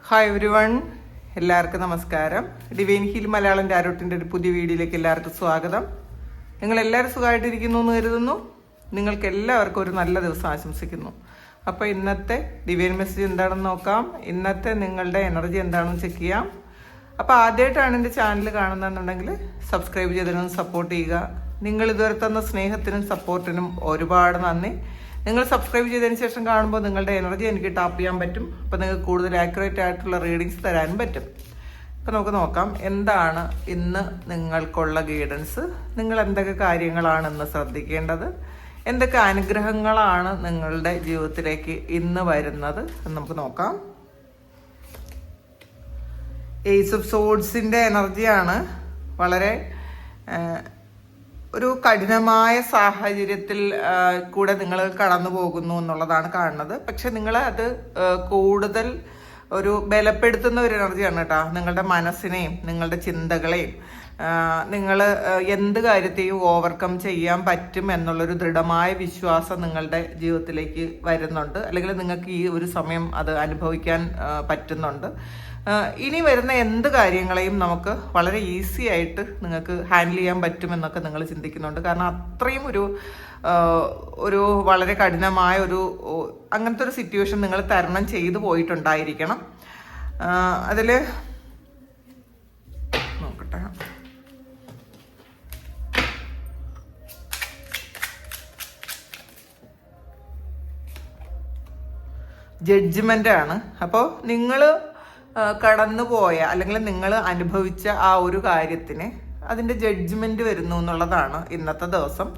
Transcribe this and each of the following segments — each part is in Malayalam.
ഹായ് എവരി വൺ, എല്ലാവർക്കും നമസ്കാരം. ഡിവൈൻ ഹീൽ മലയാളം ടാരോട്ടിൻ്റെ ഒരു പുതിയ വീഡിയോയിലേക്ക് എല്ലാവർക്കും സ്വാഗതം. നിങ്ങളെല്ലാവരും സുഖമായിട്ടിരിക്കുന്നു എന്ന് കരുതുന്നു. നിങ്ങൾക്ക് എല്ലാവർക്കും ഒരു നല്ല ദിവസം ആശംസിക്കുന്നു. അപ്പോൾ ഇന്നത്തെ ഡിവൈൻ മെസ്സേജ് എന്താണെന്ന് നോക്കാം. ഇന്നത്തെ നിങ്ങളുടെ എനർജി എന്താണെന്ന് ചെക്ക് ചെയ്യാം. അപ്പോൾ ആദ്യമായിട്ടാണ് എൻ്റെ ചാനൽ കാണുന്നതെന്നുണ്ടെങ്കിൽ സബ്സ്ക്രൈബ് ചെയ്തതിനും സപ്പോർട്ട് ചെയ്യുക. നിങ്ങൾ ഇതുവരെ തന്ന സ്നേഹത്തിനും സപ്പോർട്ടിനും ഒരുപാട് നന്ദി. നിങ്ങൾ സബ്സ്ക്രൈബ് ചെയ്തതിന് ശേഷം കാണുമ്പോൾ നിങ്ങളുടെ എനർജി എനിക്ക് ടാപ്പ് ചെയ്യാൻ പറ്റും. അപ്പോൾ നിങ്ങൾക്ക് കൂടുതൽ ആക്യുറേറ്റ് ആയിട്ടുള്ള റീഡിങ്സ് തരാനും പറ്റും. അപ്പോൾ നമുക്ക് നോക്കാം എന്താണ് ഇന്ന് നിങ്ങൾക്കുള്ള ഗൈഡൻസ്. നിങ്ങൾ എന്തൊക്കെ കാര്യങ്ങളാണ് ഇന്ന് ശ്രദ്ധിക്കേണ്ടത്, എന്തൊക്കെ അനുഗ്രഹങ്ങളാണ് നിങ്ങളുടെ ജീവിതത്തിലേക്ക് ഇന്ന് വരുന്നത് എന്ന് നമുക്ക് നോക്കാം. ഏസ് ഓഫ് സോഡ്സിൻ്റെ എനർജിയാണ്. വളരെ ഒരു കഠിനമായ സാഹചര്യത്തിൽ കൂടെ നിങ്ങൾ കടന്നു പോകുന്നു എന്നുള്ളതാണ് കാണുന്നത്. പക്ഷെ നിങ്ങൾ അത് കൂടുതൽ ഒരു ബലപ്പെടുത്തുന്ന ഒരു എനർജിയാണ് കേട്ടോ. നിങ്ങളുടെ മനസ്സിനെയും നിങ്ങളുടെ ചിന്തകളെയും നിങ്ങൾ എന്ത് കാര്യത്തെയും ഓവർകം ചെയ്യാൻ പറ്റും എന്നുള്ളൊരു ദൃഢമായ വിശ്വാസം നിങ്ങളുടെ ജീവിതത്തിലേക്ക് വരുന്നുണ്ട്. അല്ലെങ്കിൽ നിങ്ങൾക്ക് ഈ ഒരു സമയം അത് അനുഭവിക്കാൻ പറ്റുന്നുണ്ട്. ഇനി വരുന്ന എന്ത് കാര്യങ്ങളെയും നമുക്ക് വളരെ ഈസി ആയിട്ട് നിങ്ങൾക്ക് ഹാൻഡിൽ ചെയ്യാൻ പറ്റുമെന്നൊക്കെ നിങ്ങൾ ചിന്തിക്കുന്നുണ്ട്. കാരണം അത്രയും ഒരു വളരെ കഠിനമായ അങ്ങനത്തെ ഒരു സിറ്റുവേഷൻ നിങ്ങൾ തരണം ചെയ്തു പോയിട്ടുണ്ടായിരിക്കണം. അതിൽ നോക്കട്ടെ, ജഡ്ജ്മെൻ്റ് ആണ്. അപ്പോൾ നിങ്ങൾ കടന്നുപോയ അല്ലെങ്കിൽ നിങ്ങൾ അനുഭവിച്ച ആ ഒരു കാര്യത്തിന് അതിൻ്റെ ജഡ്ജ്മെൻറ്റ് വരുന്നു എന്നുള്ളതാണ് ഇന്നത്തെ ദിവസം.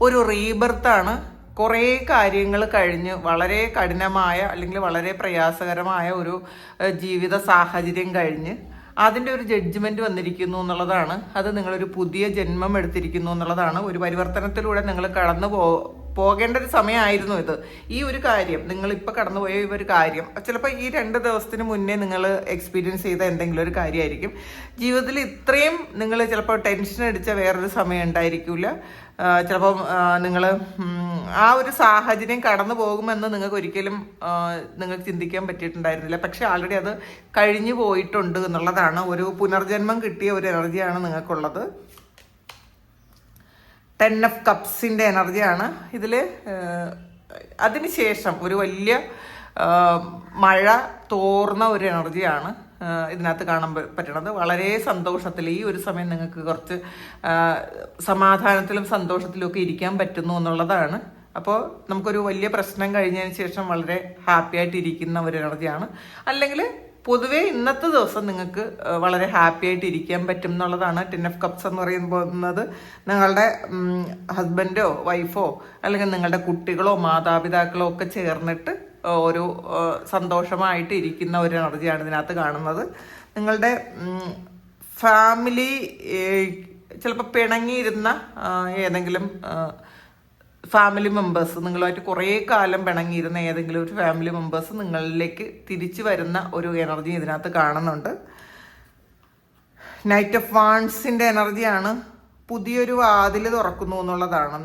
ഒരു റീബർത്താണ്. കുറേ കാര്യങ്ങൾ കഴിഞ്ഞ് വളരെ കഠിനമായ അല്ലെങ്കിൽ വളരെ പ്രയാസകരമായ ഒരു ജീവിത സാഹചര്യം കഴിഞ്ഞ് അതിൻ്റെ ഒരു ജഡ്ജ്മെൻറ്റ് വന്നിരിക്കുന്നു എന്നുള്ളതാണ്. അത് നിങ്ങളൊരു പുതിയ ജന്മം എടുത്തിരിക്കുന്നു എന്നുള്ളതാണ്. ഒരു പരിവർത്തനത്തിലൂടെ നിങ്ങൾ പോകേണ്ട ഒരു സമയമായിരുന്നു ഇത്. ഈ ഒരു കാര്യം നിങ്ങളിപ്പോൾ കടന്നുപോയ ഈ ഒരു കാര്യം ചിലപ്പോൾ ഈ 2 ദിവസത്തിന് മുന്നേ നിങ്ങൾ എക്സ്പീരിയൻസ് ചെയ്ത എന്തെങ്കിലും ഒരു കാര്യമായിരിക്കും. ജീവിതത്തിൽ ഇത്രയും നിങ്ങൾ ചിലപ്പോൾ ടെൻഷൻ അടിച്ച വേറൊരു സമയം ഉണ്ടായിരിക്കില്ല. ചിലപ്പം നിങ്ങൾ ആ ഒരു സാഹചര്യം കടന്നു പോകുമെന്ന് നിങ്ങൾക്ക് ഒരിക്കലും നിങ്ങൾക്ക് ചിന്തിക്കാൻ പറ്റിയിട്ടുണ്ടായിരുന്നില്ല. പക്ഷെ ആൾറെഡി അത് കഴിഞ്ഞു പോയിട്ടുണ്ട് എന്നുള്ളതാണ്. ഒരു പുനർജന്മം കിട്ടിയ ഒരു എനർജിയാണ് നിങ്ങൾക്കുള്ളത്. 10 ഓഫ് കപ്സിൻ്റെ എനർജിയാണ് ഇതിൽ. അതിനുശേഷം ഒരു വലിയ മഴ തോർന്ന ഒരു എനർജിയാണ് ഇതിനകത്ത് കാണാൻ പറ്റണത്. വളരെ സന്തോഷത്തിൽ ഈ ഒരു സമയം നിങ്ങൾക്ക് കുറച്ച് സമാധാനത്തിലും സന്തോഷത്തിലും ഒക്കെ ഇരിക്കാൻ പറ്റുന്നു എന്നുള്ളതാണ്. അപ്പോൾ നമുക്കൊരു വലിയ പ്രശ്നം കഴിഞ്ഞതിന് ശേഷം വളരെ ഹാപ്പി ആയിട്ട് ഇരിക്കുന്ന ഒരു എനർജിയാണ്. അല്ലെങ്കിൽ പൊതുവേ ഇന്നത്തെ ദിവസം നിങ്ങൾക്ക് വളരെ ഹാപ്പി ആയിട്ട് ഇരിക്കാൻ പറ്റും എന്നുള്ളതാണ്. 10 ഓഫ് കപ്സ് എന്ന് പറയുന്നത് നിങ്ങളുടെ ഹസ്ബൻഡോ വൈഫോ അല്ലെങ്കിൽ നിങ്ങളുടെ കുട്ടികളോ മാതാപിതാക്കളോ ഒക്കെ ചേർന്നിട്ട് ഒരു സന്തോഷമായിട്ട് ഇരിക്കുന്ന ഒരു എനർജിയാണ് ഇതിനകത്ത് കാണുന്നത്. നിങ്ങളുടെ ഫാമിലി ചിലപ്പോൾ പിണങ്ങിയിരുന്ന ഏതെങ്കിലും ഫാമിലി മെമ്പേഴ്സ്, നിങ്ങളുമായിട്ട് കുറേ കാലം പിണങ്ങിയിരുന്ന ഏതെങ്കിലും ഒരു ഫാമിലി മെമ്പേഴ്സ് നിങ്ങളിലേക്ക് തിരിച്ചു വരുന്ന ഒരു എനർജി ഇതിനകത്ത് കാണുന്നുണ്ട്. നൈറ്റ് ഓഫ് വാൺസിൻ്റെ എനർജിയാണ്. പുതിയൊരു വാതിൽ തുറക്കുന്നു എന്നുള്ളതാണ്.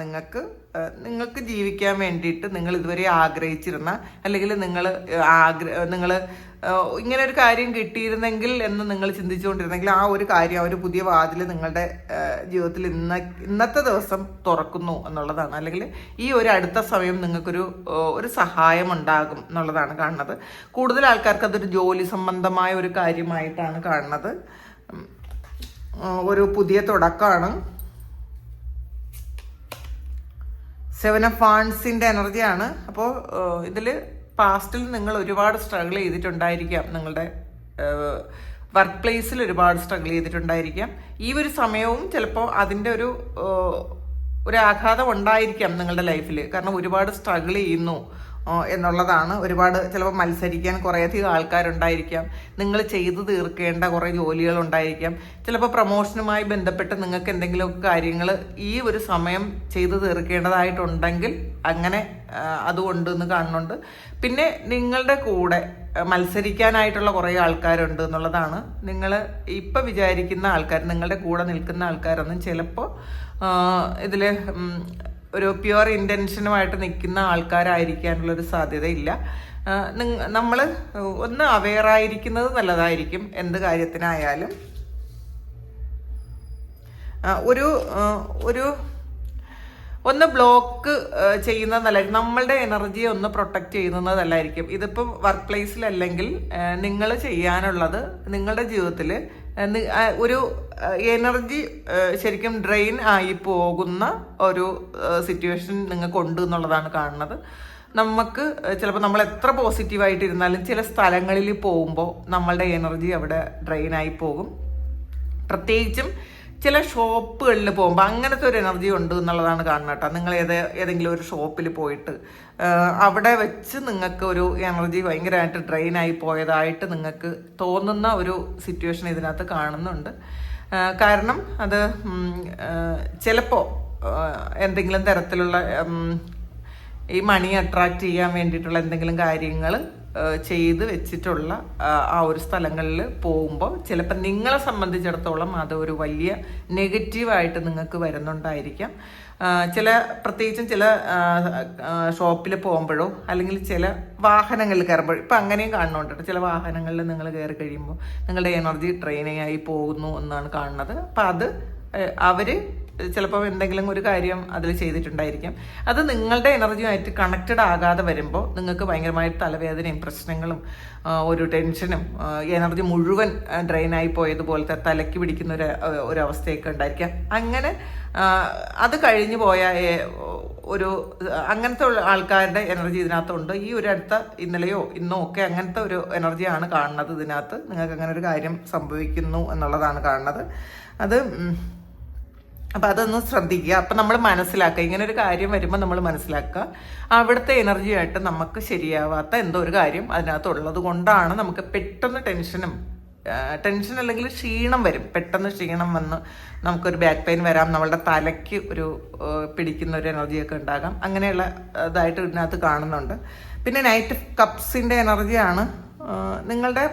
നിങ്ങൾക്ക് ജീവിക്കാൻ വേണ്ടിയിട്ട് നിങ്ങൾ ഇതുവരെ ആഗ്രഹിച്ചിരുന്ന അല്ലെങ്കിൽ നിങ്ങൾ ഇങ്ങനെ ഒരു കാര്യം കിട്ടിയിരുന്നെങ്കിൽ എന്ന് നിങ്ങൾ ചിന്തിച്ചുകൊണ്ടിരുന്നെങ്കിൽ ആ ഒരു കാര്യം, ആ ഒരു പുതിയ വാതിൽ നിങ്ങളുടെ ജീവിതത്തിൽ ഇന്നത്തെ ദിവസം തുറക്കുന്നു എന്നുള്ളതാണ്. അല്ലെങ്കിൽ ഈ ഒരു അടുത്ത സമയം നിങ്ങൾക്കൊരു സഹായം ഉണ്ടാകും എന്നുള്ളതാണ് കാണുന്നത്. കൂടുതൽ ആൾക്കാർക്ക് അതൊരു ജോലി സംബന്ധമായ ഒരു കാര്യമായിട്ടാണ് കാണുന്നത്. ഒരു പുതിയ തുടക്കമാണ്. 7 ഓഫ് വാൺസിൻ്റെ എനർജിയാണ്. അപ്പോൾ ഇതിൽ പാസ്റ്റിൽ നിങ്ങൾ ഒരുപാട് സ്ട്രഗിൾ ചെയ്തിട്ടുണ്ടായിരിക്കാം. നിങ്ങളുടെ വർക്ക് പ്ലേസിൽ ഒരുപാട് സ്ട്രഗിൾ ചെയ്തിട്ടുണ്ടായിരിക്കാം. ഈ ഒരു സമയവും ചിലപ്പോൾ അതിൻ്റെ ഒരു ആഘാതം ഉണ്ടായിരിക്കാം നിങ്ങളുടെ ലൈഫിൽ. കാരണം ഒരുപാട് സ്ട്രഗിൾ ചെയ്യുന്നു എന്നുള്ളതാണ്. ഒരുപാട് ചിലപ്പോൾ മത്സരിക്കാൻ കുറേയധികം ആൾക്കാരുണ്ടായിരിക്കാം. നിങ്ങൾ ചെയ്തു തീർക്കേണ്ട കുറേ ജോലികളുണ്ടായിരിക്കാം. ചിലപ്പോൾ പ്രൊമോഷനുമായി ബന്ധപ്പെട്ട് നിങ്ങൾക്ക് എന്തെങ്കിലുമൊക്കെ കാര്യങ്ങൾ ഈ ഒരു സമയം ചെയ്തു തീർക്കേണ്ടതായിട്ടുണ്ടെങ്കിൽ അങ്ങനെ അതുകൊണ്ട് എന്ന് കാണുന്നുണ്ട്. പിന്നെ നിങ്ങളുടെ കൂടെ മത്സരിക്കാനായിട്ടുള്ള കുറേ ആൾക്കാരുണ്ട് എന്നുള്ളതാണ്. നിങ്ങൾ ഇപ്പം വിചാരിക്കുന്ന ആൾക്കാർ, നിങ്ങളുടെ കൂടെ നിൽക്കുന്ന ആൾക്കാരൊന്നും ചിലപ്പോൾ ഇതിൽ ഒരു പ്യുവർ ഇൻറ്റൻഷനുമായിട്ട് നിൽക്കുന്ന ആൾക്കാരായിരിക്കാനുള്ളൊരു സാധ്യതയില്ല. നമ്മൾ ഒന്ന് അവെയറായിരിക്കുന്നത് നല്ലതായിരിക്കും. എന്ത് കാര്യത്തിനായാലും ഒരു ഒന്ന് ബ്ലോക്ക് ചെയ്യുന്നത് നല്ലതായിരിക്കും. നമ്മളുടെ എനർജിയെ ഒന്ന് പ്രൊട്ടക്റ്റ് ചെയ്യുന്നത് നല്ലതായിരിക്കും. ഇതിപ്പം വർക്ക് പ്ലേസിലല്ലെങ്കിൽ നിങ്ങൾ ചെയ്യാനുള്ളത് നിങ്ങളുടെ ജീവിതത്തിൽ ഒരു എനർജി ശരിക്കും ഡ്രെയിൻ ആയി പോകുന്ന ഒരു സിറ്റുവേഷൻ നിങ്ങൾക്ക് ഉണ്ട് എന്നുള്ളതാണ് കാണുന്നത്. നമുക്ക് ചിലപ്പോൾ നമ്മൾ എത്ര പോസിറ്റീവായിട്ടിരുന്നാലും ചില സ്ഥലങ്ങളിൽ പോകുമ്പോൾ നമ്മളുടെ എനർജി അവിടെ ഡ്രെയിനായി പോകും. പ്രത്യേകിച്ചും ചില ഷോപ്പുകളിൽ പോകുമ്പോൾ അങ്ങനത്തെ ഒരു എനർജി ഉണ്ട് എന്നുള്ളതാണ് കാണുന്നത് കേട്ടോ. നിങ്ങൾ ഏതെങ്കിലും ഒരു ഷോപ്പിൽ പോയിട്ട് അവിടെ വെച്ച് നിങ്ങൾക്ക് ഒരു എനർജി ഭയങ്കരമായിട്ട് ഡ്രെയിനായി പോയതായിട്ട് നിങ്ങൾക്ക് തോന്നുന്ന ഒരു സിറ്റുവേഷൻ ഇതിനകത്ത് കാണുന്നുണ്ട്. കാരണം അത് ചിലപ്പോൾ എന്തെങ്കിലും തരത്തിലുള്ള ഈ മണി അട്രാക്റ്റ് ചെയ്യാൻ വേണ്ടിയിട്ടുള്ള എന്തെങ്കിലും കാര്യങ്ങൾ ചെയ്ത് വെച്ചിട്ടുള്ള ആ ഒരു സ്ഥലങ്ങളിൽ പോകുമ്പോൾ ചിലപ്പോൾ നിങ്ങളെ സംബന്ധിച്ചിടത്തോളം അതൊരു വലിയ നെഗറ്റീവായിട്ട് നിങ്ങൾക്ക് വരുന്നുണ്ടായിരിക്കാം. പ്രത്യേകിച്ചും ചില ഷോപ്പിൽ പോകുമ്പോഴോ അല്ലെങ്കിൽ ചില വാഹനങ്ങളിൽ കയറുമ്പോഴോ ഇപ്പം അങ്ങനെയും കാണുന്നുണ്ട്. ചില വാഹനങ്ങളിൽ നിങ്ങൾ കയറി കഴിയുമ്പോൾ നിങ്ങളുടെ എനർജി ഡ്രെയിനിങ് ആയി പോകുന്നു എന്നാണ് കാണുന്നത്. അപ്പം അത് അവർ ചിലപ്പോൾ എന്തെങ്കിലും ഒരു കാര്യം അതിൽ ചെയ്തിട്ടുണ്ടായിരിക്കാം. അത് നിങ്ങളുടെ എനർജിയുമായിട്ട് കണക്റ്റഡ് ആകാതെ വരുമ്പോൾ നിങ്ങൾക്ക് ഭയങ്കരമായിട്ട് തലവേദനയും പ്രശ്നങ്ങളും ഒരു ടെൻഷനും എനർജി മുഴുവൻ ഡ്രെയിനായി പോയതുപോലത്തെ തലയ്ക്ക് പിടിക്കുന്ന ഒരു അവസ്ഥയൊക്കെ ഉണ്ടായിരിക്കാം. അങ്ങനെ അത് കഴിഞ്ഞു പോയ ഒരു അങ്ങനത്തെ ആൾക്കാരുടെ എനർജി ഇതിനകത്തുണ്ട്. ഈ ഒരു അടുത്ത ഇന്നലെയോ ഇന്നോ ഒക്കെ അങ്ങനത്തെ ഒരു എനർജിയാണ് കാണുന്നത് ഇതിനകത്ത്. നിങ്ങൾക്ക് അങ്ങനെ ഒരു കാര്യം സംഭവിക്കുന്നു എന്നുള്ളതാണ് കാണുന്നത്. അപ്പം അതൊന്ന് ശ്രദ്ധിക്കുക. അപ്പം നമ്മൾ മനസ്സിലാക്കുക, ഇങ്ങനെ ഒരു കാര്യം വരുമ്പോൾ നമ്മൾ മനസ്സിലാക്കുക അവിടുത്തെ എനർജിയായിട്ട് നമുക്ക് ശരിയാവാത്ത എന്തോ ഒരു കാര്യം അതിനകത്തുള്ളത് കൊണ്ടാണ് നമുക്ക് പെട്ടെന്ന് ടെൻഷൻ അല്ലെങ്കിൽ ക്ഷീണം വരും. പെട്ടെന്ന് ക്ഷീണം വന്ന് നമുക്കൊരു ബാക്ക് പെയിൻ വരാം, നമ്മളുടെ തലയ്ക്ക് ഒരു പിടിക്കുന്ന ഒരു എനർജിയൊക്കെ ഉണ്ടാകാം. അങ്ങനെയുള്ള ഇതായിട്ട് ഇതിനകത്ത് കാണുന്നുണ്ട്. പിന്നെ നൈറ്റ് ഓഫ് കപ്സിൻ്റെ എനർജിയാണ് നിങ്ങളുടെ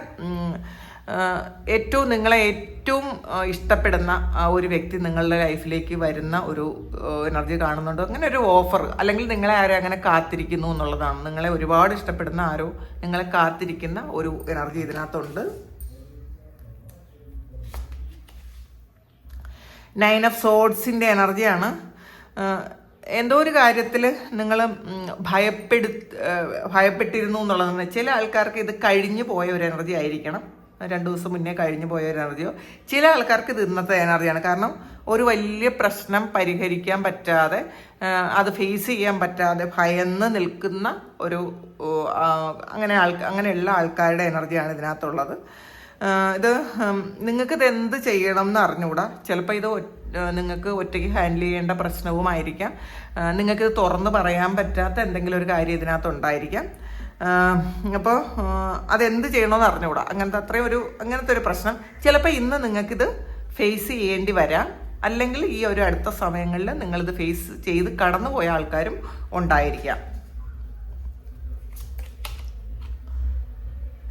നിങ്ങളെ ഏറ്റവും ഇഷ്ടപ്പെടുന്ന ഒരു വ്യക്തി നിങ്ങളുടെ ലൈഫിലേക്ക് വരുന്ന ഒരു എനർജി കാണുന്നുണ്ട്. അങ്ങനെ ഒരു ഓഫർ അല്ലെങ്കിൽ നിങ്ങളെ ആരോ അങ്ങനെ കാത്തിരിക്കുന്നു എന്നുള്ളതാണ്. നിങ്ങളെ ഒരുപാട് ഇഷ്ടപ്പെടുന്ന ആരോ നിങ്ങളെ കാത്തിരിക്കുന്ന ഒരു എനർജി ഇതിനകത്തുണ്ട്. 9 ഓഫ് സോഡ്സിൻ്റെ എനർജിയാണ്. എന്തോ ഒരു കാര്യത്തിൽ നിങ്ങൾ ഭയപ്പെട്ടിരുന്നു എന്നുള്ളതാണ്. ചില ആൾക്കാർക്ക് ഇത് കഴിഞ്ഞു പോയ ഒരു എനർജി ആയിരിക്കണം, 2 ദിവസം മുന്നേ കഴിഞ്ഞു പോയ ഒരു എനർജിയോ. ചില ആൾക്കാർക്ക് ഇത് ഇന്നത്തെ എനർജിയാണ്. കാരണം ഒരു വലിയ പ്രശ്നം പരിഹരിക്കാൻ പറ്റാതെ അത് ഫേസ് ചെയ്യാൻ പറ്റാതെ ഭയന്ന് നിൽക്കുന്ന ഒരു അങ്ങനെയുള്ള ആൾക്കാരുടെ എനർജിയാണ് ഇതിനകത്തുള്ളത്. ഇത് നിങ്ങൾക്കിത് എന്ത് ചെയ്യണം എന്ന് അറിഞ്ഞുകൂടാ. ചിലപ്പോൾ ഇത് നിങ്ങൾക്ക് ഒറ്റയ്ക്ക് ഹാൻഡിൽ ചെയ്യേണ്ട പ്രശ്നവുമായിരിക്കാം. നിങ്ങൾക്കിത് തുറന്ന് പറയാൻ പറ്റാത്ത എന്തെങ്കിലും ഒരു കാര്യം ഇതിനകത്തുണ്ടായിരിക്കാം. അപ്പോൾ അതെന്ത് ചെയ്യണമെന്ന് അറിഞ്ഞുകൂടാ. അങ്ങനത്തെ ഒരു പ്രശ്നം ചിലപ്പോൾ ഇന്ന് നിങ്ങൾക്കിത് ഫേസ് ചെയ്യേണ്ടി വരാം. അല്ലെങ്കിൽ ഈ ഒരു അടുത്ത സമയങ്ങളിൽ നിങ്ങളിത് ഫേസ് ചെയ്ത് കടന്നു പോയ ആൾക്കാരും ഉണ്ടായിരിക്കാം.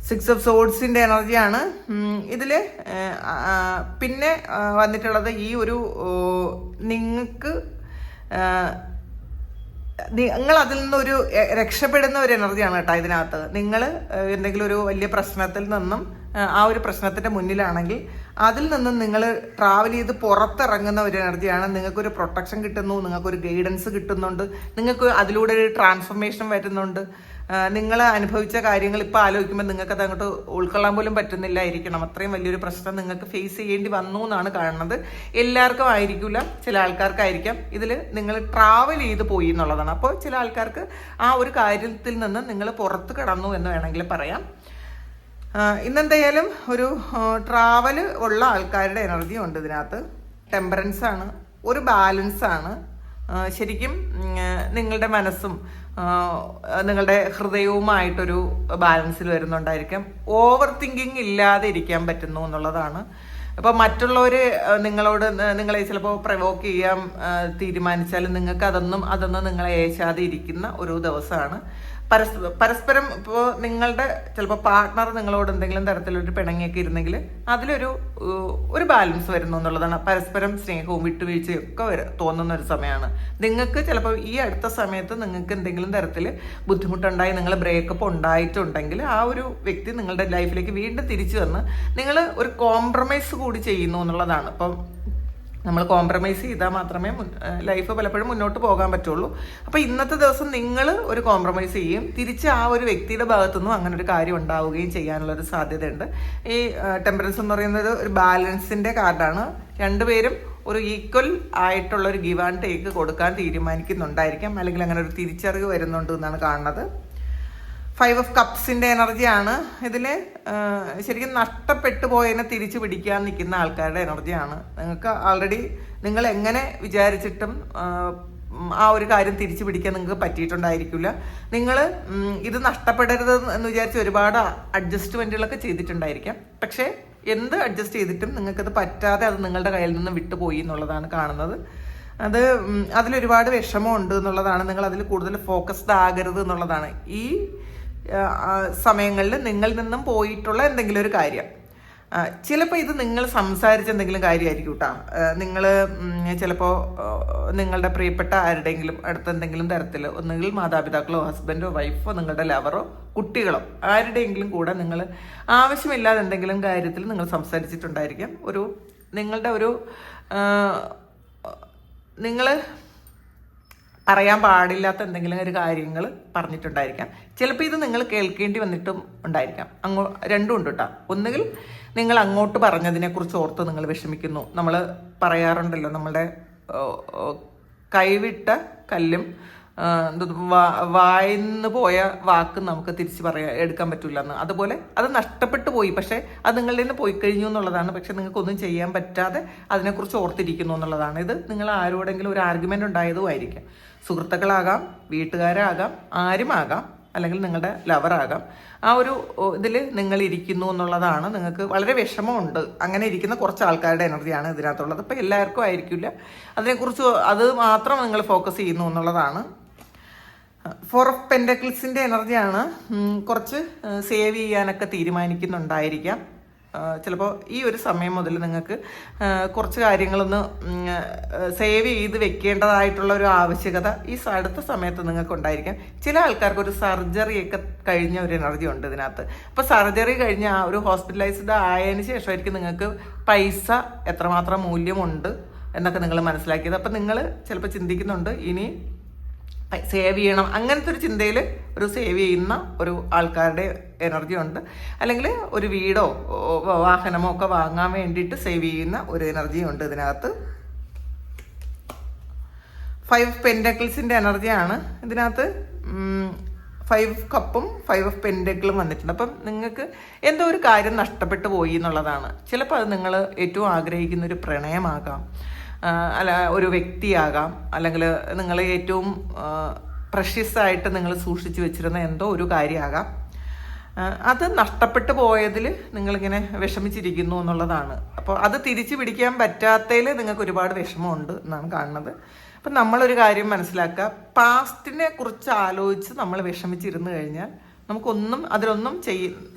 6 ഓഫ് സോഡ്സിൻ്റെ എനർജിയാണ് ഇതിൽ. പിന്നെ വന്നിട്ടുള്ളത് ഈ ഒരു നിങ്ങൾ അതിൽ നിന്നൊരു രക്ഷപ്പെടുന്ന ഒരു എനർജിയാണ് കേട്ടോ ഇതിനകത്ത്. നിങ്ങൾ എന്തെങ്കിലും ഒരു വലിയ പ്രശ്നത്തിൽ നിന്നും ആ ഒരു പ്രശ്നത്തിൻ്റെ മുന്നിലാണെങ്കിൽ അതിൽ നിന്നും നിങ്ങൾ ട്രാവൽ ചെയ്ത് പുറത്തിറങ്ങുന്ന ഒരു എനർജിയാണ്. നിങ്ങൾക്കൊരു പ്രൊട്ടക്ഷൻ കിട്ടുന്നു, നിങ്ങൾക്കൊരു ഗൈഡൻസ് കിട്ടുന്നുണ്ട്, നിങ്ങൾക്ക് അതിലൂടെ ഒരു ട്രാൻസ്ഫോർമേഷൻ വരുന്നുണ്ട്. നിങ്ങൾ അനുഭവിച്ച കാര്യങ്ങൾ ഇപ്പോൾ ആലോചിക്കുമ്പോൾ നിങ്ങൾക്കത് അങ്ങോട്ട് ഉൾക്കൊള്ളാൻ പോലും പറ്റുന്നില്ലായിരിക്കണം. അത്രയും വലിയൊരു പ്രശ്നം നിങ്ങൾക്ക് ഫേസ് ചെയ്യേണ്ടി വന്നു എന്നാണ് കാണുന്നത്. എല്ലാവർക്കും ആയിരിക്കില്ല, ചില ആൾക്കാർക്കായിരിക്കാം. ഇതിൽ നിങ്ങൾ ട്രാവൽ ചെയ്ത് പോയി എന്നുള്ളതാണ്. അപ്പോൾ ചില ആൾക്കാർക്ക് ആ ഒരു കാര്യത്തിൽ നിന്ന് നിങ്ങൾ പുറത്ത് കിടന്നു എന്ന് വേണമെങ്കിൽ പറയാം. ഇന്നെന്തായാലും ഒരു ട്രാവൽ ഉള്ള ആൾക്കാരുടെ എനർജി ഉണ്ട് ഇതിനകത്ത്. ടെമ്പറൻസ് ആണ്, ഒരു ബാലൻസ് ആണ്. ശരിക്കും നിങ്ങളുടെ മനസ്സും നിങ്ങളുടെ ഹൃദയവുമായിട്ടൊരു ബാലൻസിൽ വരുന്നുണ്ടായിരിക്കാം. ഓവർ തിങ്കിങ് ഇല്ലാതെ ഇരിക്കാൻ പറ്റുന്നു എന്നുള്ളതാണ്. അപ്പോൾ മറ്റുള്ളവർ നിങ്ങളെ ചിലപ്പോൾ പ്രവോക്ക് ചെയ്യാൻ തീരുമാനിച്ചാൽ നിങ്ങൾക്ക് അതൊന്നും നിങ്ങളെ ഏശാതെ ഇരിക്കുന്ന ഒരു ദിവസമാണ്. പരസ്പരം ഇപ്പോൾ നിങ്ങളുടെ ചിലപ്പോൾ പാർട്ട്ണർ നിങ്ങളോട് എന്തെങ്കിലും തരത്തിലൊരു പിണങ്ങിയൊക്കെ ഇരുന്നെങ്കിൽ അതിലൊരു ഒരു ബാലൻസ് വരുന്നു എന്നുള്ളതാണ്. പരസ്പരം സ്നേഹവും വിട്ടുവീഴ്ചയും ഒക്കെ തോന്നുന്ന ഒരു സമയമാണ്. നിങ്ങൾക്ക് ചിലപ്പോൾ ഈ അടുത്ത സമയത്ത് നിങ്ങൾക്ക് എന്തെങ്കിലും തരത്തിൽ ബുദ്ധിമുട്ടുണ്ടായി, നിങ്ങൾ ബ്രേക്കപ്പ് ഉണ്ടായിട്ടുണ്ടെങ്കിൽ ആ ഒരു വ്യക്തി നിങ്ങളുടെ ലൈഫിലേക്ക് വീണ്ടും തിരിച്ചു വന്ന് നിങ്ങൾ ഒരു കോംപ്രമൈസ് കൂടി ചെയ്യുന്നു എന്നുള്ളതാണ്. അപ്പം നമ്മൾ കോംപ്രമൈസ് ചെയ്താൽ മാത്രമേ ലൈഫ് പലപ്പോഴും മുന്നോട്ട് പോകാൻ പറ്റുള്ളൂ. അപ്പോൾ ഇന്നത്തെ ദിവസം നിങ്ങൾ ഒരു കോംപ്രമൈസ് ചെയ്യും, തിരിച്ച് ആ ഒരു വ്യക്തിയുടെ ഭാഗത്തുനിന്നും അങ്ങനെ ഒരു കാര്യം ഉണ്ടാവുകയും ചെയ്യാനുള്ളൊരു സാധ്യതയുണ്ട്. ഈ ടെമ്പറൻസ് എന്ന് പറയുന്നത് ഒരു ബാലൻസിൻ്റെ കാർഡാണ്. രണ്ടുപേരും ഒരു ഈക്വൽ ആയിട്ടുള്ള ഒരു ഗിവ് ആൻഡ് ടേക്ക് കൊടുക്കാൻ തീരുമാനിക്കുന്നുണ്ടായിരിക്കാം, അല്ലെങ്കിൽ അങ്ങനെ ഒരു തിരിച്ചറിവ് വരുന്നുണ്ട് എന്നാണ് കാണുന്നത്. 5 ഓഫ് കപ്സിൻ്റെ എനർജിയാണ് ഇതിൽ. ശരിക്കും നഷ്ടപ്പെട്ടു പോയതിനെ തിരിച്ചു പിടിക്കാൻ നിൽക്കുന്ന ആൾക്കാരുടെ എനർജിയാണ്. നിങ്ങൾക്ക് ആൾറെഡി നിങ്ങൾ എങ്ങനെ വിചാരിച്ചിട്ടും ആ ഒരു കാര്യം തിരിച്ചു പിടിക്കാൻ നിങ്ങൾക്ക് പറ്റിയിട്ടുണ്ടായിരിക്കില്ല. നിങ്ങൾ ഇത് നഷ്ടപ്പെടരുത് എന്ന് വിചാരിച്ച് ഒരുപാട് അഡ്ജസ്റ്റ്മെൻറ്റുകളൊക്കെ ചെയ്തിട്ടുണ്ടായിരിക്കാം. പക്ഷേ എന്ത് അഡ്ജസ്റ്റ് ചെയ്തിട്ടും നിങ്ങൾക്കത് പറ്റാതെ അത് നിങ്ങളുടെ കയ്യിൽ നിന്ന് വിട്ടുപോയി എന്നുള്ളതാണ് കാണുന്നത്. അതിലൊരുപാട് വിഷമമുണ്ട് എന്നുള്ളതാണ്. നിങ്ങൾ അതിൽ കൂടുതൽ ഫോക്കസ്ഡ് ആകരുത് എന്നുള്ളതാണ്. ഈ സമയങ്ങളിൽ നിങ്ങളിൽ നിന്നും പോയിട്ടുള്ള എന്തെങ്കിലും ഒരു കാര്യം, ചിലപ്പോൾ ഇത് നിങ്ങൾ സംസാരിച്ച എന്തെങ്കിലും കാര്യമായിരിക്കും കേട്ടോ. നിങ്ങൾ ചിലപ്പോൾ നിങ്ങളുടെ പ്രിയപ്പെട്ട ആരുടെയെങ്കിലും അടുത്ത എന്തെങ്കിലും തരത്തിൽ ഒന്നുകിൽ മാതാപിതാക്കളോ ഹസ്ബൻഡോ വൈഫോ നിങ്ങളുടെ ലവറോ കുട്ടികളോ ആരുടെയെങ്കിലും കൂടെ നിങ്ങൾ ആവശ്യമില്ലാതെ എന്തെങ്കിലും കാര്യത്തിൽ നിങ്ങൾ സംസാരിച്ചിട്ടുണ്ടായിരിക്കാം. നിങ്ങൾ പറയാൻ പാടില്ലാത്ത എന്തെങ്കിലും ഒരു കാര്യങ്ങൾ പറഞ്ഞിട്ടുണ്ടായിരിക്കാം. ചിലപ്പോൾ ഇത് നിങ്ങൾ കേൾക്കേണ്ടി വന്നിട്ടും ഉണ്ടായിരിക്കാം. രണ്ടും ഉണ്ട് കേട്ടോ. ഒന്നുകിൽ നിങ്ങൾ അങ്ങോട്ട് പറഞ്ഞതിനെക്കുറിച്ച് ഓർത്ത് നിങ്ങൾ വിഷമിക്കുന്നു. നമ്മൾ പറയാറുണ്ടല്ലോ, നമ്മളുടെ കൈവിട്ട കല്ലും വായിന്ന് പോയ വാക്ക് നമുക്ക് തിരിച്ച് എടുക്കാൻ പറ്റില്ല എന്ന്. അതുപോലെ അത് നഷ്ടപ്പെട്ടു പോയി, പക്ഷേ അത് നിങ്ങളുടെ നിന്ന് പോയി കഴിഞ്ഞു എന്നുള്ളതാണ്. പക്ഷെ നിങ്ങൾക്കൊന്നും ചെയ്യാൻ പറ്റാതെ അതിനെക്കുറിച്ച് ഓർത്തിരിക്കുന്നു എന്നുള്ളതാണ്. ഇത് നിങ്ങൾ ആരോടെങ്കിലും ഒരു ആർഗ്യുമെൻ്റ് ഉണ്ടായതും ആയിരിക്കാം. സുഹൃത്തുക്കളാകാം, വീട്ടുകാരാകാം, ആരുമാകാം, അല്ലെങ്കിൽ നിങ്ങളുടെ ലവറാകാം. ആ ഒരു ഇതിൽ നിങ്ങൾ ഇരിക്കുന്നു എന്നുള്ളതാണ്. നിങ്ങൾക്ക് വളരെ വിഷമമുണ്ട്. അങ്ങനെ ഇരിക്കുന്ന കുറച്ച് ആൾക്കാരുടെ എനർജിയാണ് ഇതിനകത്തുള്ളത്. അപ്പോൾ എല്ലാവർക്കും ആയിരിക്കില്ല. അതിനെക്കുറിച്ച് അത് മാത്രം നിങ്ങൾ ഫോക്കസ് ചെയ്യുന്നു എന്നുള്ളതാണ്. 4 ഓഫ് പെൻറ്റക്കിൾസിൻ്റെ എനർജിയാണ്. കുറച്ച് സേവ് ചെയ്യാനൊക്കെ തീരുമാനിക്കുന്നുണ്ടായിരിക്കാം. ചിലപ്പോൾ ഈ ഒരു സമയം മുതൽ നിങ്ങൾക്ക് കുറച്ച് കാര്യങ്ങളൊന്ന് സേവ് ചെയ്ത് വെക്കേണ്ടതായിട്ടുള്ള ഒരു ആവശ്യകത ഈ അടുത്ത സമയത്ത് നിങ്ങൾക്ക് ഉണ്ടായിരിക്കാം. ചില ആൾക്കാർക്ക് ഒരു സർജറിയൊക്കെ കഴിഞ്ഞ ഒരു എനർജി ഉണ്ട് ഇതിനകത്ത്. അപ്പോൾ സർജറി കഴിഞ്ഞ ആ ഒരു ഹോസ്പിറ്റലൈസ്ഡ് ആയതിനു ശേഷമായിരിക്കും നിങ്ങൾക്ക് പൈസ എത്രമാത്രം മൂല്യമുണ്ട് എന്നൊക്കെ നിങ്ങൾ മനസ്സിലാക്കിയത്. അപ്പം നിങ്ങൾ ചിലപ്പോൾ ചിന്തിക്കുന്നുണ്ട് ഇനി സേവ് ചെയ്യണം. അങ്ങനത്തെ ഒരു ചിന്തയിൽ ഒരു സേവ് ചെയ്യുന്ന ഒരു ആൾക്കാരുടെ എനർജി ഉണ്ട്. അല്ലെങ്കിൽ ഒരു വീടോ വാഹനമോ ഒക്കെ വാങ്ങാൻ വേണ്ടിയിട്ട് സേവ് ചെയ്യുന്ന ഒരു എനർജി ഉണ്ട് ഇതിനകത്ത്. 5 പെൻറ്റക്കിൾസിൻ്റെ എനർജിയാണ് ഇതിനകത്ത്. 5 കപ്പും 5 പെൻറ്റക്കിളും വന്നിട്ടുണ്ട്. അപ്പം നിങ്ങൾക്ക് എന്തോ ഒരു കാര്യം നഷ്ടപ്പെട്ടു പോയി എന്നുള്ളതാണ്. ചിലപ്പോൾ അത് നിങ്ങൾ ഏറ്റവും ആഗ്രഹിക്കുന്ന ഒരു പ്രണയമാകാം, അല്ല ഒരു വ്യക്തിയാകാം, അല്ലെങ്കിൽ നിങ്ങൾ ഏറ്റവും പ്രഷ്യസ് ആയിട്ട് നിങ്ങൾ സൂക്ഷിച്ചു വെച്ചിരുന്ന എന്തോ ഒരു കാര്യമാകാം. അത് നഷ്ടപ്പെട്ടു പോയതിൽ നിങ്ങളിങ്ങനെ വിഷമിച്ചിരിക്കുന്നു എന്നുള്ളതാണ്. അപ്പോൾ അത് തിരിച്ചു പിടിക്കാൻ പറ്റാത്തതിൽ നിങ്ങൾക്ക് ഒരുപാട് വിഷമമുണ്ട് എന്നാണ് കാണുന്നത്. അപ്പം നമ്മളൊരു കാര്യം മനസ്സിലാക്കുക, പാസ്റ്റിനെ കുറിച്ച് ആലോചിച്ച് നമ്മൾ വിഷമിച്ചിരുന്നു കഴിഞ്ഞാൽ നമുക്കൊന്നും അതിലൊന്നും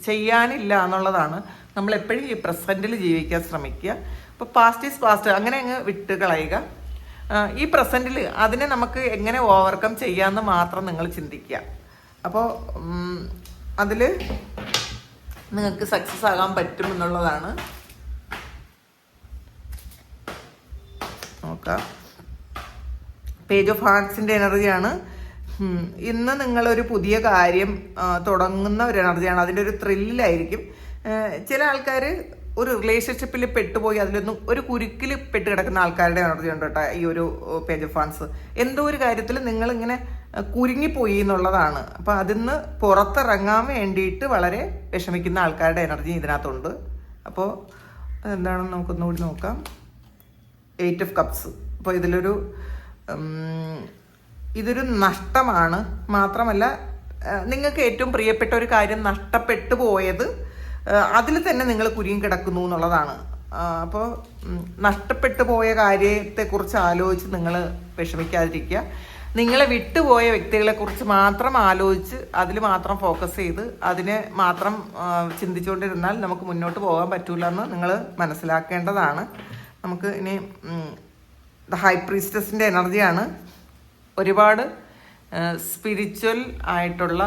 ചെയ്യാനില്ല എന്നുള്ളതാണ്. നമ്മളെപ്പോഴും ഈ പ്രസൻറ്റിൽ ജീവിക്കാൻ ശ്രമിക്കുക. അപ്പോൾ പാസ്റ്റ് ഈസ് പാസ്റ്റ്, അങ്ങനെ അങ്ങ് വിട്ട് കളയുക. ഈ പ്രസൻറ്റിൽ അതിനെ നമുക്ക് എങ്ങനെ ഓവർകം ചെയ്യാമെന്ന് മാത്രം നിങ്ങൾ ചിന്തിക്കുക. അപ്പോൾ അതിൽ നിങ്ങൾക്ക് സക്സസ് ആകാൻ പറ്റും എന്നുള്ളതാണ്. നോക്കാം. പേജ് ഓഫ് ഹാർട്സിൻ്റെ എനർജിയാണ്. ഇന്ന് നിങ്ങളൊരു പുതിയ കാര്യം തുടങ്ങുന്ന ഒരു എനർജിയാണ്. അതിൻ്റെ ഒരു ത്രില്ലായിരിക്കും. ചില ആൾക്കാർ ഒരു റിലേഷൻഷിപ്പിൽ പെട്ടുപോയി അതിലൊന്നും ഒരു കുരുക്കിൽ പെട്ട് കിടക്കുന്ന ആൾക്കാരുടെ എനർജി ഉണ്ട് കേട്ടോ ഈ ഒരു പേജ് ഓഫ് ഹാൻഡ്സ്. എന്തോ ഒരു കാര്യത്തിൽ നിങ്ങളിങ്ങനെ കുരുങ്ങിപ്പോയി എന്നുള്ളതാണ്. അപ്പോൾ അതിന്ന് പുറത്തിറങ്ങാൻ വേണ്ടിയിട്ട് വളരെ വിഷമിക്കുന്ന ആൾക്കാരുടെ എനർജി ഇതിനകത്തുണ്ട്. അപ്പോൾ അതെന്താണെന്ന് നമുക്കൊന്നുകൂടി നോക്കാം. 8 ഓഫ് കപ്സ്. അപ്പോൾ ഇതൊരു നഷ്ടമാണ്. മാത്രമല്ല നിങ്ങൾക്ക് ഏറ്റവും പ്രിയപ്പെട്ട ഒരു കാര്യം നഷ്ടപ്പെട്ടു പോയത് അതിൽ തന്നെ നിങ്ങൾ കുരുങ്ങി കിടക്കുന്നു എന്നുള്ളതാണ്. അപ്പോൾ നഷ്ടപ്പെട്ടു പോയ കാര്യത്തെക്കുറിച്ച് ആലോചിച്ച് നിങ്ങൾ വിഷമിക്കാതിരിക്കുക. നിങ്ങളെ വിട്ടുപോയ വ്യക്തികളെക്കുറിച്ച് മാത്രം ആലോചിച്ച് അതിൽ മാത്രം ഫോക്കസ് ചെയ്ത് അതിനെ മാത്രം ചിന്തിച്ചുകൊണ്ടിരുന്നാൽ നമുക്ക് മുന്നോട്ട് പോകാൻ പറ്റൂല എന്ന് നിങ്ങൾ മനസ്സിലാക്കേണ്ടതാണ്. നമുക്ക് ഇനി ഹൈ പ്രീസ്റ്റസിൻ്റെ എനർജിയാണ്. ഒരുപാട് സ്പിരിച്വൽ ആയിട്ടുള്ള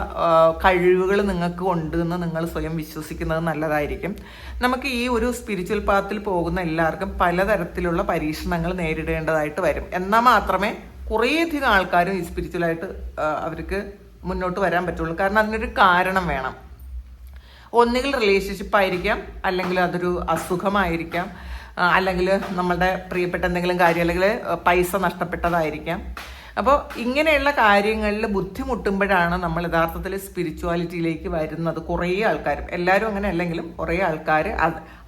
കഴിവുകൾ നിങ്ങൾക്ക് ഉണ്ട് എന്ന് നിങ്ങൾ സ്വയം വിശ്വസിക്കുന്നത് നല്ലതായിരിക്കും. നമുക്ക് ഈ ഒരു സ്പിരിച്വൽ പാത്തിൽ പോകുന്ന എല്ലാവർക്കും പലതരത്തിലുള്ള പരീക്ഷണങ്ങൾ നേരിടേണ്ടതായിട്ട് വരും. എന്നാൽ മാത്രമേ കുറേയധികം ആൾക്കാരും ഈ സ്പിരിച്വലായിട്ട് അവർക്ക് മുന്നോട്ട് വരാൻ പറ്റുള്ളൂ. കാരണം അതിനൊരു കാരണം വേണം. ഒന്നുകിൽ റിലേഷൻഷിപ്പ് ആയിരിക്കാം, അല്ലെങ്കിൽ അതൊരു അസുഖമായിരിക്കാം, അല്ലെങ്കിൽ നമ്മളുടെ പ്രിയപ്പെട്ട എന്തെങ്കിലും കാര്യം, അല്ലെങ്കിൽ പൈസ നഷ്ടപ്പെട്ടതായിരിക്കാം. അപ്പോൾ ഇങ്ങനെയുള്ള കാര്യങ്ങളിൽ ബുദ്ധിമുട്ടുമ്പോഴാണ് നമ്മൾ യഥാർത്ഥത്തിൽ സ്പിരിച്വാലിറ്റിയിലേക്ക് വരുന്നത്. കുറേ ആൾക്കാരും, എല്ലാവരും അങ്ങനെ അല്ലെങ്കിലും കുറേ ആൾക്കാർ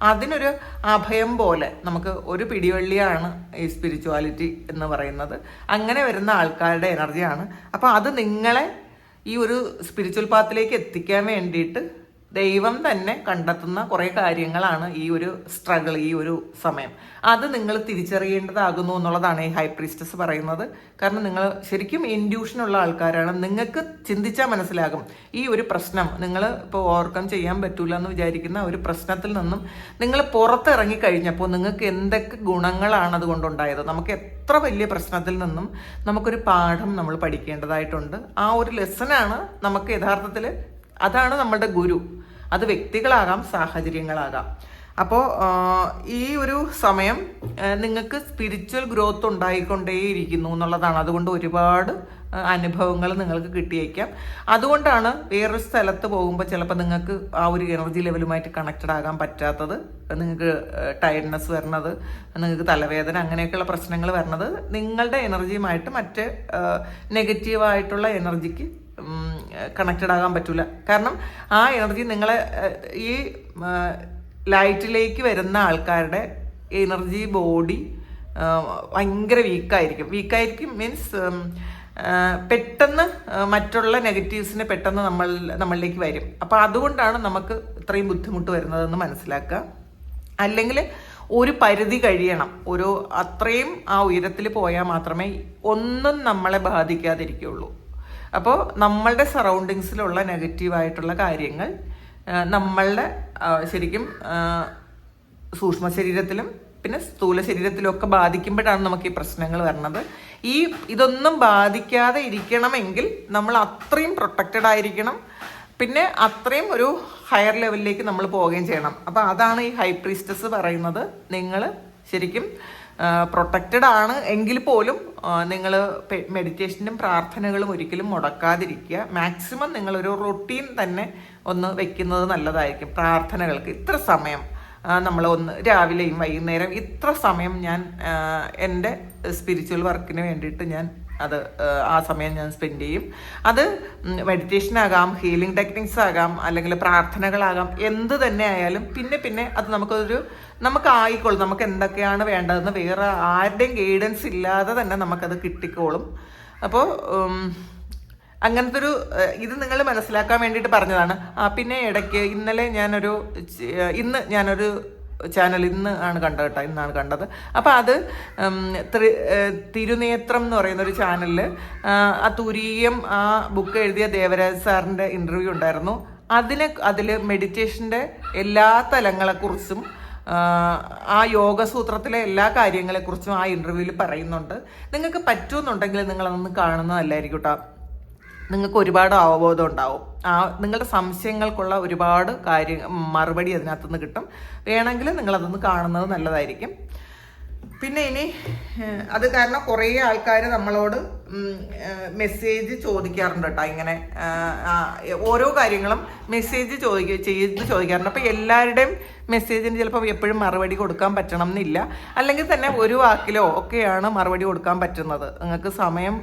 അതിനൊരു അഭയം പോലെ നമുക്ക് ഒരു പിടിവള്ളിയാണ് ഈ സ്പിരിച്വാലിറ്റി എന്ന് പറയുന്നത്. അങ്ങനെ വരുന്ന ആൾക്കാരുടെ എനർജിയാണ്. അപ്പോൾ അത് നിങ്ങളെ ഈ ഒരു സ്പിരിച്വൽ പാത്തിലേക്ക് എത്തിക്കാൻ വേണ്ടിയിട്ട് ദൈവം തന്നെ കണ്ടെത്തുന്ന കുറേ കാര്യങ്ങളാണ് ഈ ഒരു സ്ട്രഗിൾ, ഈ ഒരു സമയം. അത് നിങ്ങൾ തിരിച്ചറിയേണ്ടതാകുന്നു എന്നുള്ളതാണ് ഈ ഹൈ പ്രീസ്റ്റസ് പറയുന്നത്. കാരണം നിങ്ങൾ ശരിക്കും ഇൻഡ്യൂഷനുള്ള ആൾക്കാരാണ്. നിങ്ങൾക്ക് ചിന്തിച്ചാൽ മനസ്സിലാകും ഈ ഒരു പ്രശ്നം നിങ്ങൾ ഇപ്പോൾ ഓവർകം ചെയ്യാൻ പറ്റൂല എന്ന് വിചാരിക്കുന്ന ഒരു പ്രശ്നത്തിൽ നിന്നും നിങ്ങൾ പുറത്തിറങ്ങി കഴിഞ്ഞപ്പോൾ നിങ്ങൾക്ക് എന്തൊക്കെ ഗുണങ്ങളാണ് അതുകൊണ്ടുണ്ടായത്. നമുക്ക് എത്ര വലിയ പ്രശ്നത്തിൽ നിന്നും നമുക്കൊരു പാഠം നമ്മൾ പഠിക്കേണ്ടതായിട്ടുണ്ട്. ആ ഒരു ലെസനാണ് നമുക്ക് യഥാർത്ഥത്തിൽ, അതാണ് നമ്മളുടെ ഗുരു. അത് വ്യക്തികളാകാം, സാഹചര്യങ്ങളാകാം. അപ്പോൾ ഈ ഒരു സമയം നിങ്ങൾക്ക് സ്പിരിച്വൽ ഗ്രോത്ത് ഉണ്ടായിക്കൊണ്ടേയിരിക്കുന്നു എന്നുള്ളതാണ്. അതുകൊണ്ട് ഒരുപാട് അനുഭവങ്ങൾ നിങ്ങൾക്ക് കിട്ടിയേക്കാം. അതുകൊണ്ടാണ് വേറൊരു സ്ഥലത്ത് പോകുമ്പോൾ ചിലപ്പോൾ നിങ്ങൾക്ക് ആ ഒരു എനർജി ലെവലുമായിട്ട് കണക്റ്റഡ് ആകാൻ പറ്റാത്തത്, നിങ്ങൾക്ക് ടയർഡ്നെസ് വരുന്നത്, നിങ്ങൾക്ക് തലവേദന, അങ്ങനെയൊക്കെയുള്ള പ്രശ്നങ്ങൾ വരുന്നത് നിങ്ങളുടെ എനർജിയുമായിട്ട് മറ്റ് നെഗറ്റീവായിട്ടുള്ള എനർജിക്ക് കണക്റ്റഡ് ആകാൻ പറ്റില്ല. കാരണം ആ എനർജി നിങ്ങളെ ഈ ലൈറ്റിലേക്ക് വരുന്ന ആൾക്കാരുടെ എനർജി ബോഡി ഭയങ്കര വീക്കായിരിക്കും മീൻസ് പെട്ടെന്ന് മറ്റുള്ള നെഗറ്റീവ്സിന് പെട്ടെന്ന് നമ്മളിലേക്ക് വരും. അപ്പോൾ അതുകൊണ്ടാണ് നമുക്ക് ഇത്രയും ബുദ്ധിമുട്ട് വരുന്നതെന്ന് മനസ്സിലാക്കുക. അല്ലെങ്കിൽ ഒരു പരിധി കഴിയണം, ഒരു അത്രയും ആ ഉയരത്തിൽ പോയാൽ മാത്രമേ ഒന്നും നമ്മളെ ബാധിക്കാതിരിക്കുകയുള്ളൂ. അപ്പോൾ നമ്മളുടെ സറൗണ്ടിങ്സിലുള്ള നെഗറ്റീവായിട്ടുള്ള കാര്യങ്ങൾ നമ്മളുടെ ശരിക്കും സൂക്ഷ്മ ശരീരത്തിലും പിന്നെ സ്ഥൂല ശരീരത്തിലും ഒക്കെ ബാധിക്കുമ്പോഴാണ് നമുക്ക് ഈ പ്രശ്നങ്ങൾ വരുന്നത്. ഇതൊന്നും ബാധിക്കാതെ ഇരിക്കണമെങ്കിൽ നമ്മൾ അത്രയും പ്രൊട്ടക്റ്റഡ് ആയിരിക്കണം, പിന്നെ അത്രയും ഒരു ഹയർ ലെവലിലേക്ക് നമ്മൾ പോവുകയും ചെയ്യണം. അപ്പോൾ അതാണ് ഈ ഹൈ പ്രീസ്റ്റസ് പറയുന്നത്. നിങ്ങൾ ശരിക്കും പ്രൊട്ടക്റ്റഡ് ആണ് എങ്കിൽ പോലും നിങ്ങൾ മെഡിറ്റേഷനും പ്രാർത്ഥനകളും ഒരിക്കലും മുടക്കാതിരിക്കുക. മാക്സിമം നിങ്ങളൊരു റൊട്ടീൻ തന്നെ ഒന്ന് വെക്കുന്നത് നല്ലതായിരിക്കും. പ്രാർത്ഥനകൾക്ക് ഇത്ര സമയം നമ്മൾ രാവിലെയും വൈകുന്നേരം ഇത്ര സമയം ഞാൻ എൻ്റെ സ്പിരിച്വൽ വർക്കിന് വേണ്ടിയിട്ട് ഞാൻ ആ സമയം ഞാൻ സ്പെൻഡ് ചെയ്യും. അത് മെഡിറ്റേഷനാകാം, ഹീലിംഗ് ടെക്നിക്സ് ആകാം, അല്ലെങ്കിൽ പ്രാർത്ഥനകളാകാം, എന്ത് തന്നെ ആയാലും പിന്നെ അത് നമുക്ക് ആയിക്കോളും. നമുക്ക് എന്തൊക്കെയാണ് വേണ്ടതെന്ന് വേറെ ആരുടെയും ഗൈഡൻസ് ഇല്ലാതെ തന്നെ നമുക്കത് കിട്ടിക്കോളും. അപ്പോൾ അങ്ങനത്തെ ഇത് നിങ്ങൾ മനസ്സിലാക്കാൻ വേണ്ടിയിട്ട് പറഞ്ഞതാണ്. പിന്നെ ഇടയ്ക്ക് ഇന്ന് ഞാനൊരു ചാനൽ ഇന്നാണ് കണ്ടത്. അപ്പോൾ അത് തിരുനേത്രം എന്ന് പറയുന്നൊരു ചാനലിൽ ആ തുരീയം ആ ബുക്ക് എഴുതിയ ദേവരാജ് സാറിൻ്റെ ഇൻ്റർവ്യൂ ഉണ്ടായിരുന്നു. അതിൽ മെഡിറ്റേഷൻ്റെ എല്ലാ തലങ്ങളെക്കുറിച്ചും ആ യോഗസൂത്രത്തിലെ എല്ലാ കാര്യങ്ങളെക്കുറിച്ചും ആ ഇൻ്റർവ്യൂവിൽ പറയുന്നുണ്ട്. നിങ്ങൾക്ക് പറ്റുമെന്നുണ്ടെങ്കിൽ നിങ്ങളതൊന്ന് കാണുന്നതല്ലായിരിക്കും കേട്ടോ. നിങ്ങൾക്ക് ഒരുപാട് അവബോധം ഉണ്ടാവും. നിങ്ങളുടെ സംശയങ്ങൾക്കുള്ള ഒരുപാട് മറുപടി അതിനകത്തുനിന്ന് കിട്ടും. വേണമെങ്കിൽ നിങ്ങളതൊന്ന് കാണുന്നത് നല്ലതായിരിക്കും. പിന്നെ ഇനി അത് കാരണം കുറേ ആൾക്കാർ നമ്മളോട് മെസ്സേജ് ചോദിക്കാറുണ്ട് കേട്ടോ. ഇങ്ങനെ ഓരോ കാര്യങ്ങളും മെസ്സേജ് ചോദിക്കാറുണ്ട്. അപ്പോൾ എല്ലാവരുടെയും മെസ്സേജിന് ചിലപ്പോൾ എപ്പോഴും മറുപടി കൊടുക്കാൻ പറ്റണം എന്നില്ല. അല്ലെങ്കിൽ തന്നെ ഒരു വാക്കിലോ ഒക്കെയാണ് മറുപടി കൊടുക്കാൻ പറ്റുന്നത്. നിങ്ങൾക്ക് സമയം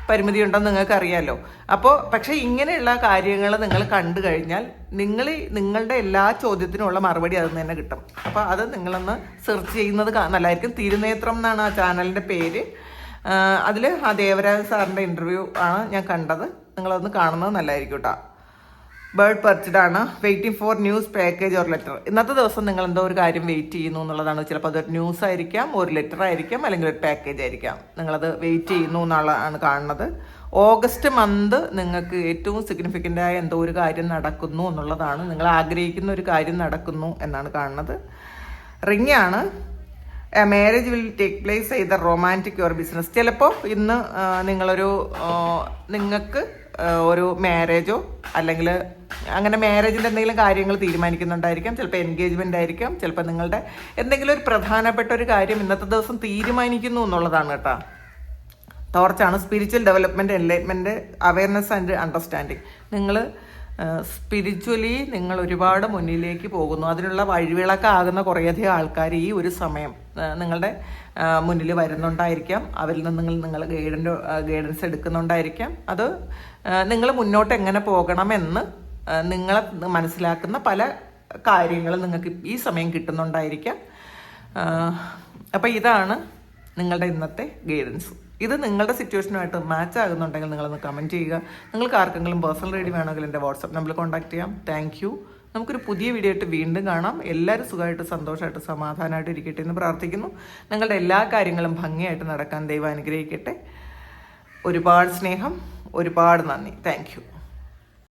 പരിമിതി ഉണ്ടെന്ന് നിങ്ങൾക്ക് അറിയാമല്ലോ. അപ്പോൾ പക്ഷേ ഇങ്ങനെയുള്ള കാര്യങ്ങൾ നിങ്ങൾ കണ്ടു കഴിഞ്ഞാൽ നിങ്ങളുടെ എല്ലാ ചോദ്യത്തിനുമുള്ള മറുപടി അതിൽ നിന്ന് തന്നെ കിട്ടും. അപ്പോൾ അത് നിങ്ങളൊന്ന് സെർച്ച് ചെയ്യുന്നത് നല്ലതായിരിക്കും. തിരുനേത്രം എന്നാണ് ആ ചാനലിൻ്റെ പേര്. അതിൽ ആ ദേവരാജ് സാറിൻ്റെ ഇൻ്റർവ്യൂ ആണ് ഞാൻ കണ്ടത്. നിങ്ങളതൊന്ന് കാണുന്നത് നല്ലതായിരിക്കും കേട്ടോ. ബേർഡ് പെർച്ച്ഡ് ആണ്. Waiting for news, package or letter. ഇന്നത്തെ ദിവസം നിങ്ങൾ എന്തോ ഒരു കാര്യം വെയിറ്റ് ചെയ്യുന്നു എന്നുള്ളതാണ്. ചിലപ്പോൾ അതൊരു ന്യൂസ് ആയിരിക്കാം, ഒരു ലെറ്റർ ആയിരിക്കാം, അല്ലെങ്കിൽ ഒരു പാക്കേജ് ആയിരിക്കാം. നിങ്ങളത് വെയിറ്റ് ചെയ്യുന്നു എന്നുള്ളതാണ് കാണുന്നത്. ഓഗസ്റ്റ് മന്ത് നിങ്ങൾക്ക് ഏറ്റവും സിഗ്നിഫിക്കൻ്റ് ആയ എന്തോ ഒരു കാര്യം നടക്കുന്നു എന്നുള്ളതാണ്. നിങ്ങൾ ആഗ്രഹിക്കുന്ന ഒരു കാര്യം നടക്കുന്നു എന്നാണ് കാണുന്നത്. റിംഗ് ആണ്. മാരേജ് വിൽ ടേക്ക് പ്ലേസ് ചെയ്ത റൊമാൻറ്റിക് ഓർ ബിസിനസ്. ചിലപ്പോൾ ഇന്ന് നിങ്ങൾക്ക് ഒരു മാരേജോ അല്ലെങ്കിൽ അങ്ങനെ മാരേജിൻ്റെ എന്തെങ്കിലും കാര്യങ്ങൾ തീരുമാനിക്കുന്നുണ്ടായിരിക്കാം. ചിലപ്പോൾ എൻഗേജ്മെൻ്റ് ആയിരിക്കാം. ചിലപ്പോൾ നിങ്ങളുടെ എന്തെങ്കിലും ഒരു പ്രധാനപ്പെട്ട ഒരു കാര്യം ഇന്നത്തെ ദിവസം തീരുമാനിക്കുന്നു എന്നുള്ളതാണ് കേട്ടോ. ടോർച്ചാണ്. Spiritual development, enlightenment, awareness and understanding. നിങ്ങൾ സ്പിരിച്വലി നിങ്ങൾ ഒരുപാട് മുന്നിലേക്ക് പോകുന്നു. അതിനുള്ള വഴിവിളക്കാകുന്ന കുറേയധികം ആൾക്കാർ ഈ ഒരു സമയം നിങ്ങളുടെ മുന്നിൽ വരുന്നുണ്ടായിരിക്കാം. അവരിൽ നിന്ന് നിങ്ങൾ ഗൈഡൻസ് എടുക്കുന്നുണ്ടായിരിക്കാം. അത് നിങ്ങൾ മുന്നോട്ട് എങ്ങനെ പോകണമെന്ന് നിങ്ങളെ മനസ്സിലാക്കുന്ന പല കാര്യങ്ങളും നിങ്ങൾക്ക് ഈ സമയം കിട്ടുന്നുണ്ടായിരിക്കാം. അപ്പോൾ ഇതാണ് നിങ്ങളുടെ ഇന്നത്തെ ഗൈഡൻസ്. ഇത് നിങ്ങളുടെ സിറ്റുവേഷനുമായിട്ട് മാച്ച് ആകുന്നുണ്ടെങ്കിൽ നിങ്ങളൊന്ന് കമൻറ്റ് ചെയ്യുക. നിങ്ങൾക്ക് ആർക്കെങ്കിലും പേഴ്സണൽ റീഡിംഗ് വേണമെങ്കിൽ എൻ്റെ വാട്സാപ്പ് നമ്പറിൽ കോൺടാക്ട് ചെയ്യാം. Thank you. നമുക്കൊരു പുതിയ വീഡിയോ ആയിട്ട് വീണ്ടും കാണാം. എല്ലാവരും സുഖമായിട്ട് സന്തോഷമായിട്ട് സമാധാനമായിട്ട് ഇരിക്കട്ടെ എന്ന് പ്രാർത്ഥിക്കുന്നു. നിങ്ങളുടെ എല്ലാ കാര്യങ്ങളും ഭംഗിയായിട്ട് നടക്കാൻ ദൈവം അനുഗ്രഹിക്കട്ടെ. ഒരുപാട് സ്നേഹം, ഒരുപാട് നന്ദി. Thank you.